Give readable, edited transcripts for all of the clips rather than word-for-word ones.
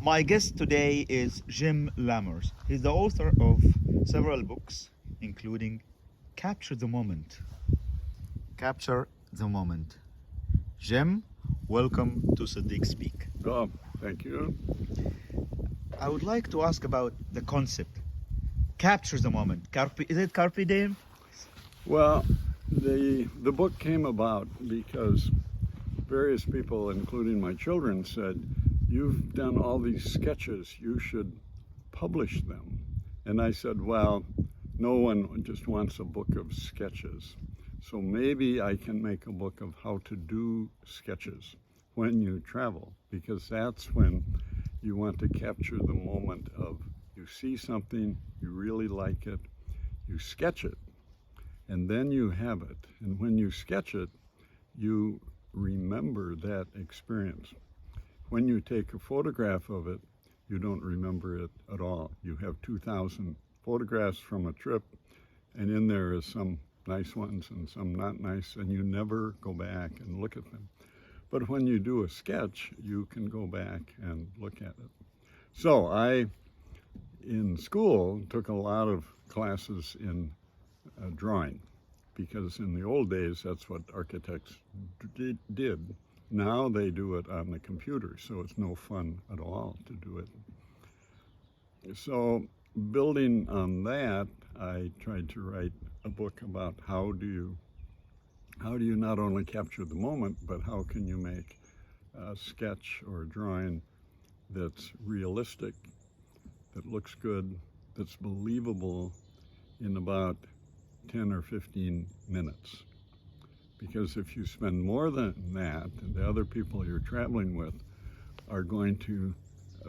My guest today is Jim Lammers. He's the author of several books, including Capture the Moment. Capture the Moment. Jim, welcome to Sadiq Speak. Oh, thank you. I would like to ask about the concept. Capture the moment. Is it Carpe Diem? Well, the book came about because various people, including my children, said, "You've done all these sketches, you should publish them." And I said, well, no one just wants a book of sketches. So maybe I can make a book of how to do sketches when you travel, because that's when you want to capture the moment of you see something, you really like it, you sketch it, and then you have it. And when you sketch it, you remember that experience. When you take a photograph of it, you don't remember it at all. You have 2,000 photographs from a trip, and in there is some nice ones and some not nice, and you never go back and look at them. But when you do a sketch, you can go back and look at it. So I, in school, took a lot of classes in drawing, because in the old days, that's what architects did. Now they do it on the computer, so it's no fun at all to do it. So building on that, I tried to write a book about how do you not only capture the moment, but how can you make a sketch or a drawing that's realistic, that looks good, that's believable in about 10 or 15 minutes. Because if you spend more than that, the other people you're traveling with are going to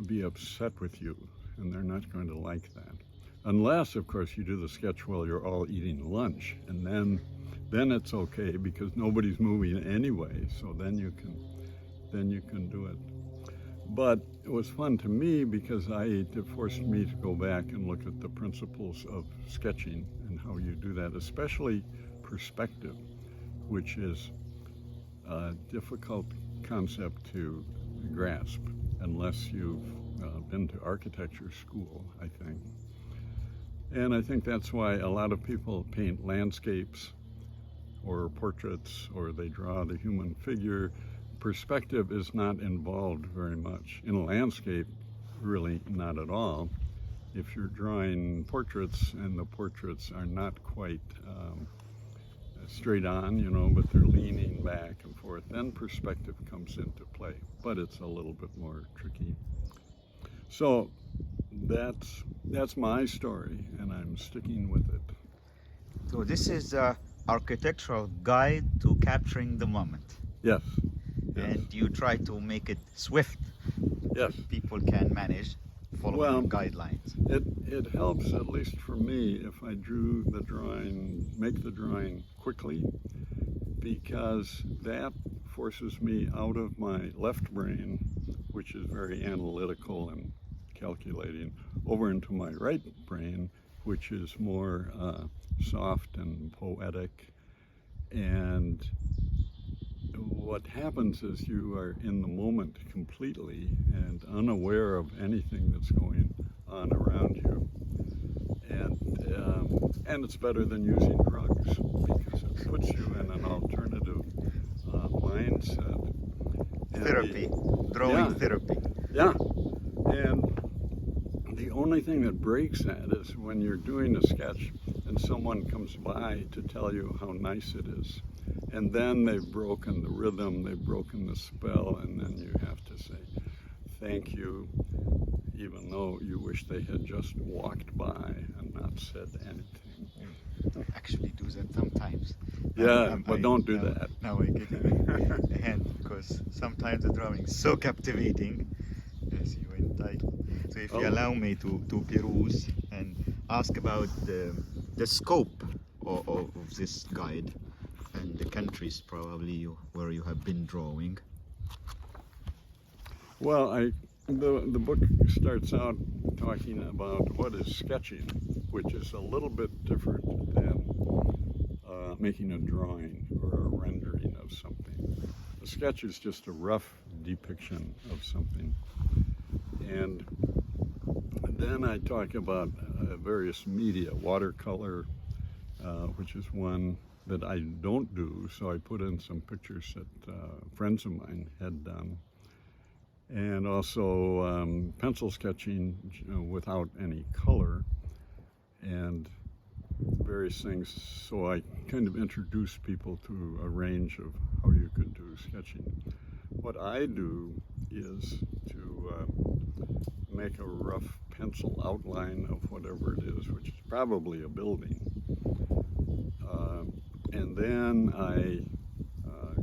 be upset with you, and they're not going to like that. Unless, of course, you do the sketch while you're all eating lunch, and then it's okay because nobody's moving anyway, so then you can do it. But it was fun to me because it forced me to go back and look at the principles of sketching and how you do that, especially perspective, which is a difficult concept to grasp unless you've been to architecture school, I think. And I think that's why a lot of people paint landscapes or portraits, or they draw the human figure. Perspective is not involved very much. In a landscape, really not at all. If you're drawing portraits and the portraits are not quite straight on, but they're leaning back and forth, then perspective comes into play, but it's a little bit more tricky. So that's my story, and I'm sticking with it. So this is an architectural guide to capturing the moment. Yes. And you try to make it swift. Yes. People can manage following guidelines. It helps, at least for me, if I make the drawing quickly, because that forces me out of my left brain, which is very analytical and calculating, over into my right brain, which is more soft and poetic. And what happens is you are in the moment completely and unaware of anything that's going on around you. And it's better than using drugs because it puts you in an alternative mindset. Therapy, drawing therapy. Yeah, and the only thing that breaks that is when you're doing a sketch and someone comes by to tell you how nice it is. And then they've broken the rhythm, they've broken the spell, and then you have to say thank you, even though you wish they had just walked by and not said anything. I actually do that sometimes. Yeah, but don't do that. Now I get a hint, because sometimes the drawing is so captivating, as you entitled. So if you allow me to peruse and ask about the scope of this guide, and the countries probably where you have been drawing. Well, the book starts out talking about what is sketching, which is a little bit different than making a drawing or a rendering of something. A sketch is just a rough depiction of something. And then I talk about various media, watercolor, which is one that I don't do, so I put in some pictures that friends of mine had done. And also pencil sketching without any color and various things. So I kind of introduce people to a range of how you could do sketching. What I do is to make a rough pencil outline of whatever it is, which is probably a building. And then I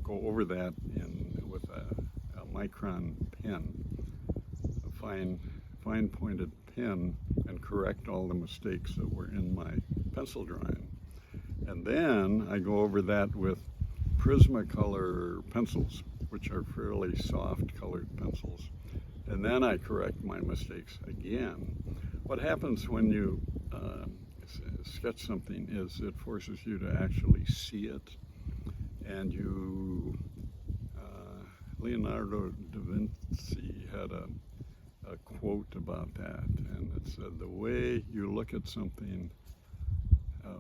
go over that with a micron pen, a fine pointed pen, and correct all the mistakes that were in my pencil drawing. And then I go over that with Prismacolor pencils, which are fairly soft colored pencils. And then I correct my mistakes again. What happens when you sketch something is it forces you to actually see it. And Leonardo da Vinci had a quote about that, and it said, the way you look at something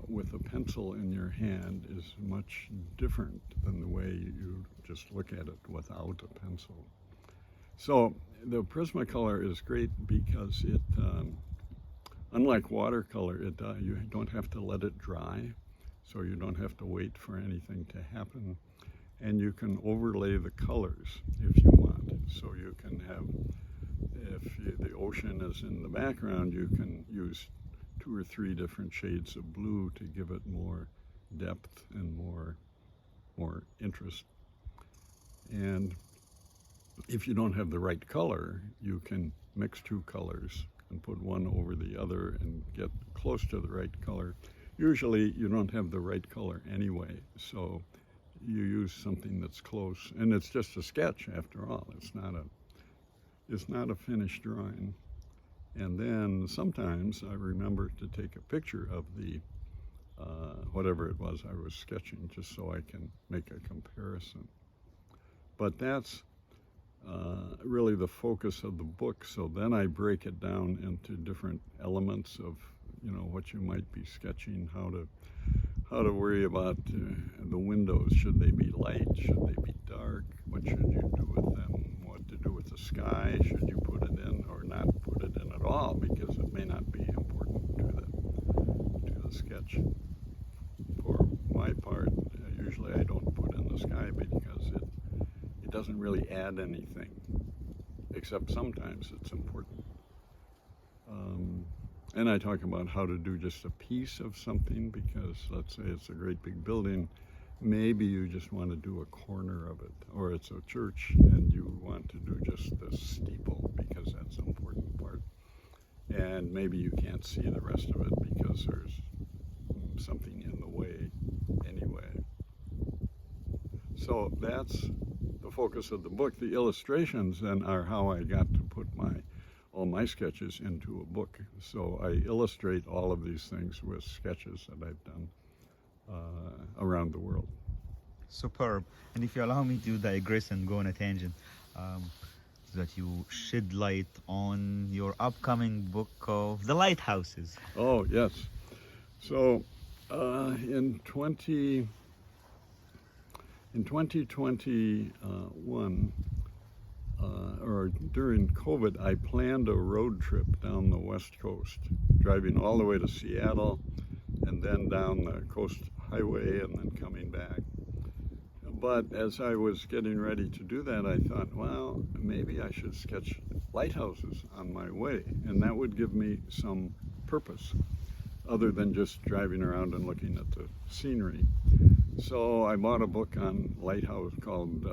with a pencil in your hand is much different than the way you just look at it without a pencil. So the Prismacolor is great because it, unlike watercolor, you don't have to let it dry, so you don't have to wait for anything to happen. And you can overlay the colors if you want. So you can have, if the ocean is in the background, you can use 2 or 3 different shades of blue to give it more depth and more interest. And if you don't have the right color, you can mix 2 colors and put one over the other and get close to the right color. Usually you don't have the right color anyway, so you use something that's close, and it's just a sketch after all. It's not a finished drawing. And then sometimes I remember to take a picture of the whatever it was I was sketching, just so I can make a comparison. But that's really the focus of the book. So then I break it down into different elements of, what you might be sketching, how to worry about the windows. Should they be light? Should they be dark? What should you do with them? What to do with the sky? Should you put it in or not put it in at all? Because it may not be important to the sketch. For my part, usually I don't put in the sky because it doesn't really add anything, except sometimes it's important. And I talk about how to do just a piece of something, because let's say it's a great big building, maybe you just want to do a corner of it, or it's a church and you want to do just the steeple because that's an important part. And maybe you can't see the rest of it because there's something in the way anyway. So that's the focus of the book. The illustrations then are how I got to put all my sketches into a book. So I illustrate all of these things with sketches that I've done around the world. Superb. And if you allow me to digress and go on a tangent, that you shed light on your upcoming book of the lighthouses. Oh, yes. So in 2021, or during COVID, I planned a road trip down the West Coast, driving all the way to Seattle and then down the Coast Highway and then coming back. But as I was getting ready to do that, I thought, well, maybe I should sketch lighthouses on my way, and that would give me some purpose other than just driving around and looking at the scenery. So I bought a book on lighthouse called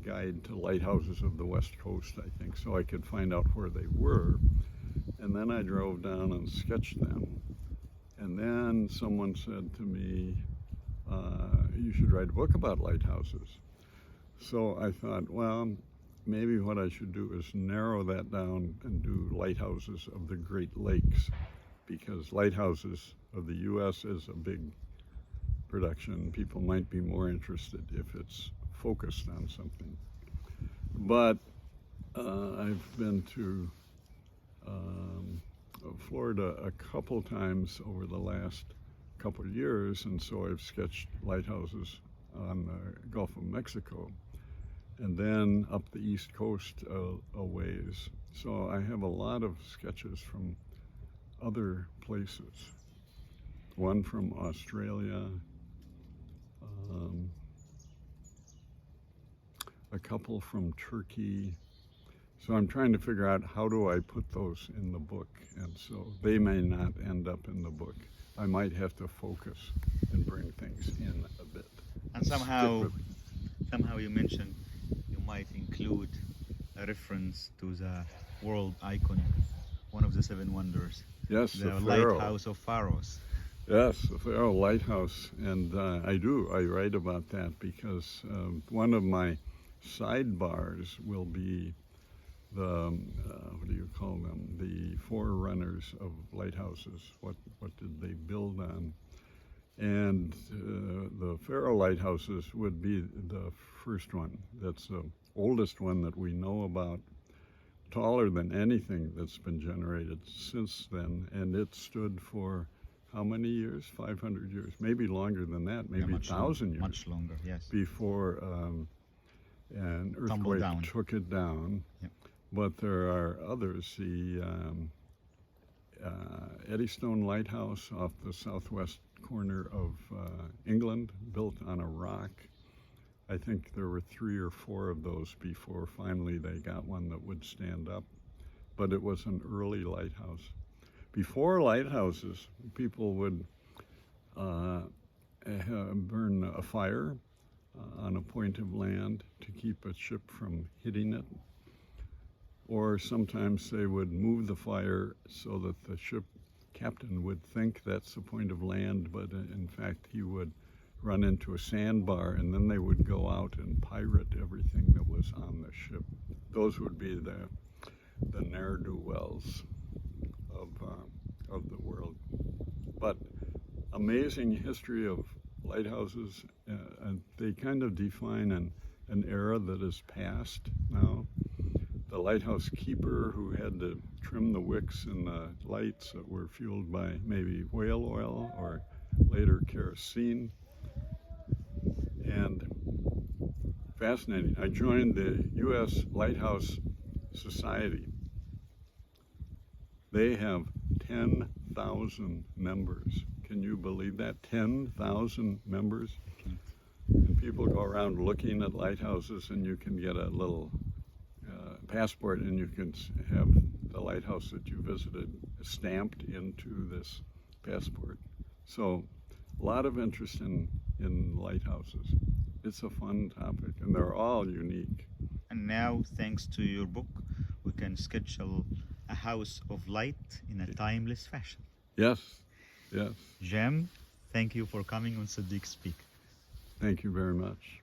Guide to Lighthouses of the West Coast, I think, so I could find out where they were. And then I drove down and sketched them. And then someone said to me, you should write a book about lighthouses. So I thought, well, maybe what I should do is narrow that down and do lighthouses of the Great Lakes, because lighthouses of the U.S. is a big production. People might be more interested if it's focused on something. But I've been to Florida a couple times over the last couple of years, and so I've sketched lighthouses on the Gulf of Mexico and then up the East Coast a ways. So I have a lot of sketches from other places. One from Australia, a couple from Turkey. So I'm trying to figure out how do I put those in the book, and so they may not end up in the book. I might have to focus and bring things in a bit. And somehow you mentioned you might include a reference to the world icon, one of the seven wonders. Yes, the Faro. Lighthouse of Pharos. Yes, the Faro Lighthouse, and I write about that because one of my sidebars will be the, what do you call them, the forerunners of lighthouses. What did they build on? And the Faro lighthouses would be the first one. That's the oldest one that we know about, taller than anything that's been generated since then, and it stood for how many years? 500 years, maybe longer than that, maybe 1,000 years. Much longer, yes. Before an earthquake took it down. Yep. But there are others. The Eddystone Lighthouse off the southwest corner of England, built on a rock. I think there were 3 or 4 of those before finally they got one that would stand up. But it was an early lighthouse. Before lighthouses, people would burn a fire on a point of land to keep a ship from hitting it. Or sometimes they would move the fire so that the ship captain would think that's the point of land, but in fact he would run into a sandbar, and then they would go out and pirate everything that was on the ship. Those would be the ne'er-do-wells of the world. But amazing history of lighthouses, and they kind of define an era that is past now. The lighthouse keeper who had to trim the wicks in the lights that were fueled by maybe whale oil or later kerosene. And fascinating. I joined the U.S. Lighthouse Society. They have 10,000 members. Can you believe that? 10,000 members? And people go around looking at lighthouses, and you can get a little passport, and you can have the lighthouse that you visited stamped into this passport. So a lot of interest in lighthouses. It's a fun topic, and they're all unique. And now, thanks to your book, we can sketch a house of light in a timeless fashion. Yes, yes. Jem, thank you for coming on Sadiq Speak. Thank you very much.